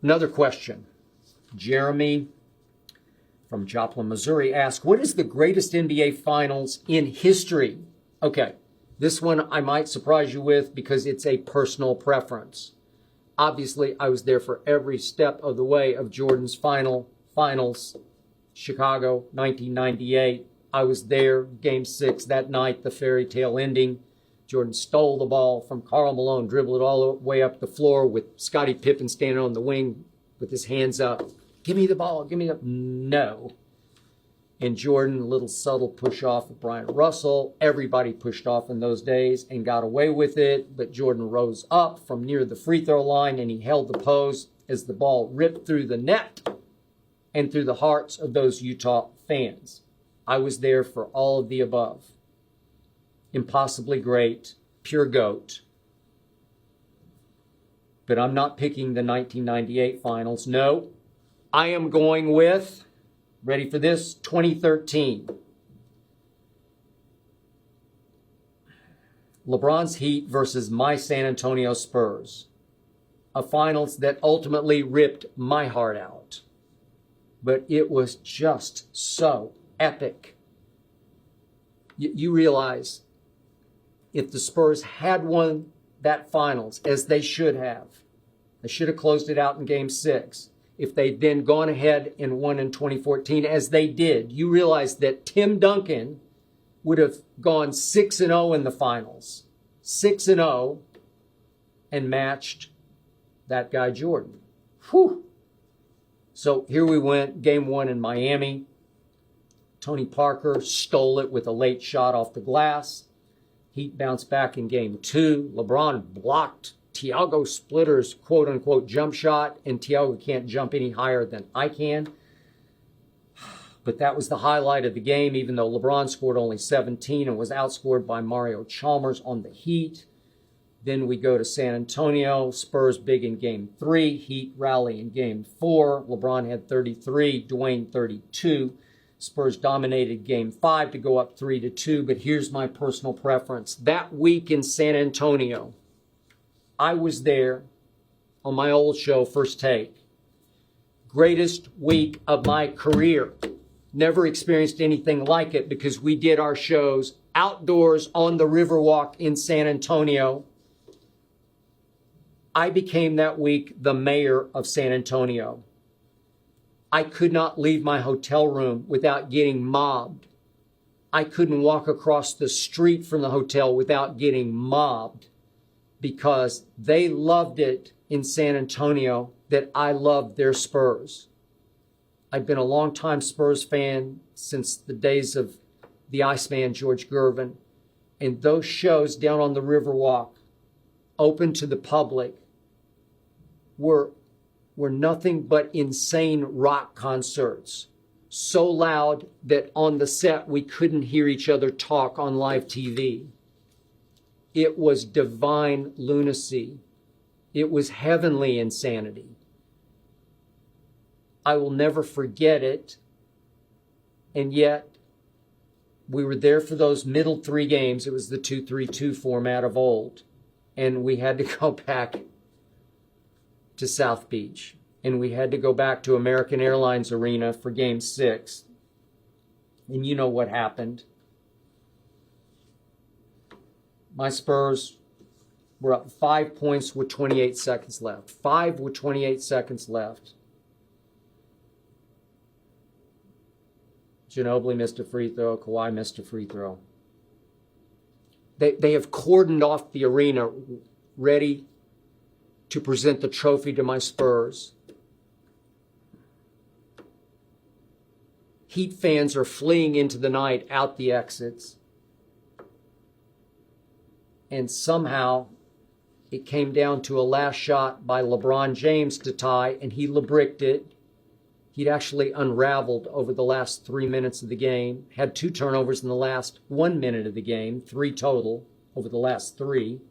Another question. Jeremy from Joplin, Missouri asks, what is the greatest NBA Finals in history? Okay, this one I might surprise you with because it's a personal preference. Obviously, I was there for every step of the way of Jordan's finals, Chicago, 1998. I was there, Game 6 that night, the fairy tale ending. Jordan stole the ball from Karl Malone, dribbled it all the way up the floor with Scottie Pippen standing on the wing with his hands up. Give me the ball, give me the... No. And Jordan, a little subtle push off of Brian Russell. Everybody pushed off in those days and got away with it. But Jordan rose up from near the free throw line and he held the pose as the ball ripped through the net and through the hearts of those Utah fans. I was there for all of the above. Impossibly great, pure GOAT. But I'm not picking the 1998 finals. No, I am going with, ready for this, 2013. LeBron's Heat versus my San Antonio Spurs. A finals that ultimately ripped my heart out. But it was just so epic. You realize if the Spurs had won that finals, as they should have closed it out in Game 6. If they'd then gone ahead and won in 2014, as they did, you realize that Tim Duncan would have gone 6-0 in the finals. 6-0 and matched that guy Jordan. Whew. So here we went, Game 1 in Miami. Tony Parker stole it with a late shot off the glass. Heat bounced back in Game 2. LeBron blocked Thiago Splitter's quote-unquote jump shot, and Thiago can't jump any higher than I can. But that was the highlight of the game, even though LeBron scored only 17 and was outscored by Mario Chalmers on the Heat. Then we go to San Antonio. Spurs big in Game 3. Heat rally in Game 4. LeBron had 33, Dwayne 32. Spurs dominated Game 5 to go up 3-2, but here's my personal preference. That week in San Antonio, I was there on my old show, First Take. Greatest week of my career. Never experienced anything like it because we did our shows outdoors on the Riverwalk in San Antonio. I became that week the mayor of San Antonio. I could not leave my hotel room without getting mobbed. I couldn't walk across the street from the hotel without getting mobbed because they loved it in San Antonio that I loved their Spurs. I've been a longtime Spurs fan since the days of the Iceman, George Gervin, and those shows down on the Riverwalk, open to the public, were nothing but insane rock concerts. So loud that on the set we couldn't hear each other talk on live TV. It was divine lunacy. It was heavenly insanity. I will never forget it. And yet, we were there for those middle 3 games. It was the 2-3-2 format of old. And we had to go back to South Beach. And we had to go back to American Airlines Arena for Game 6. And you know what happened. My Spurs were up 5 points with 28 seconds left. 5 with 28 seconds left. Ginobili missed a free throw. Kawhi missed a free throw. They have cordoned off the arena, ready to present the trophy to my Spurs. Heat fans are fleeing into the night out the exits. And somehow it came down to a last shot by LeBron James to tie, and he LeBricked it. He'd actually unraveled over the last 3 minutes of the game, had 2 turnovers in the last 1 minute of the game, 3 total over the last 3.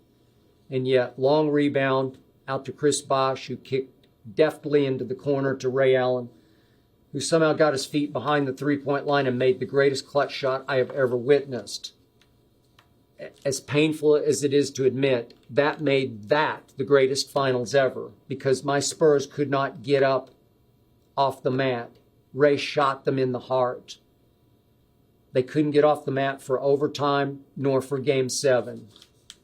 And yet, long rebound out to Chris Bosh, who kicked deftly into the corner to Ray Allen, who somehow got his feet behind the three-point line and made the greatest clutch shot I have ever witnessed. as painful as it is to admit, that made that the greatest finals ever, because my Spurs could not get up off the mat. Ray shot them in the heart. They couldn't get off the mat for overtime nor for Game 7.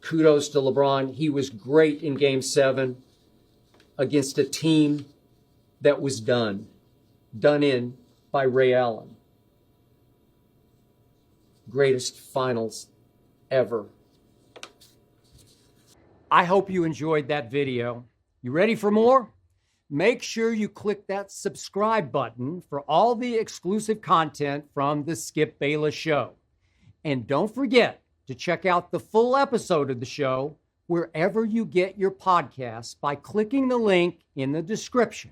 Kudos to LeBron. He was great in Game 7 against a team that was done in by Ray Allen. Greatest finals ever. I hope you enjoyed that video. You ready for more? Make sure you click that subscribe button for all the exclusive content from the Skip Bayless Show. And don't forget to check out the full episode of the show wherever you get your podcasts by clicking the link in the description.